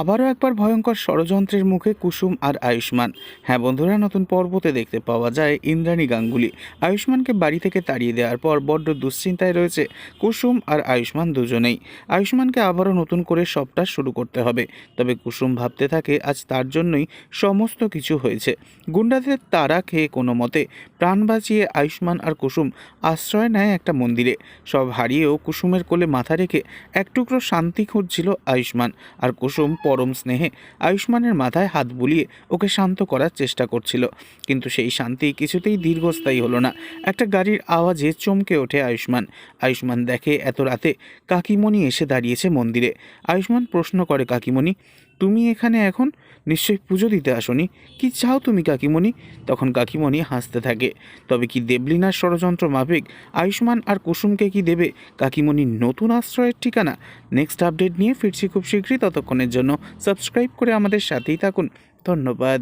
আবারও একবার ভয়ঙ্কর ষড়যন্ত্রের মুখে কুসুম আর আয়ুষ্মান। হ্যাঁ বন্ধুরা, নতুন পর্বতে দেখতে পাওয়া যায় ইন্দ্রাণী গাঙ্গুলি আয়ুষ্মানকে বাড়ি থেকে তাড়িয়ে দেওয়ার পর বড্ড দুশ্চিন্তায় রয়েছে কুসুম আর আয়ুষ্মান দুজনেই। আয়ুষ্মানকে আবারও নতুন করে সবটা শুরু করতে হবে। তবে কুসুম ভাবতে থাকে আজ তার জন্যই সমস্ত কিছু হয়েছে। গুন্ডাদের তাড়া খেয়ে কোনো মতে প্রাণ বাঁচিয়ে আয়ুষ্মান আর কুসুম আশ্রয় নেয় একটা মন্দিরে। সব হারিয়েও কুসুমের কোলে মাথা রেখে এক টুকরো শান্তি খুঁজছিল আয়ুষ্মান। আর কুসুম পরম স্নেহে আয়ুষ্মানের মাথায় হাত বুলিয়ে ওকে শান্ত করার চেষ্টা করছিল। কিন্তু সেই শান্তি কিছুতেই দীর্ঘস্থায়ী হলো না। একটা গাড়ির আওয়াজে চমকে ওঠে আয়ুষ্মান। আয়ুষ্মান দেখে এত রাতে কাকিমণি এসে দাঁড়িয়েছে মন্দিরে। আয়ুষ্মান প্রশ্ন করে, কাকিমণি তুমি এখানে এখন? নিশ্চয়ই পুজো দিতে আসনি। কি চাও তুমি কাকিমণি? তখন কাকিমণি হাসতে থাকে। তবে কি দেবলীনার ষড়যন্ত্র মাফিক আয়ুষ্মান আর কুসুমকে কি দেবে কাকিমণির নতুন আশ্রয়ের ঠিকানা? নেক্সট আপডেট নিয়ে ফিরছি খুব শীঘ্রই। ততক্ষণের জন্য সাবস্ক্রাইব করে আমাদের সাথেই থাকুন। ধন্যবাদ।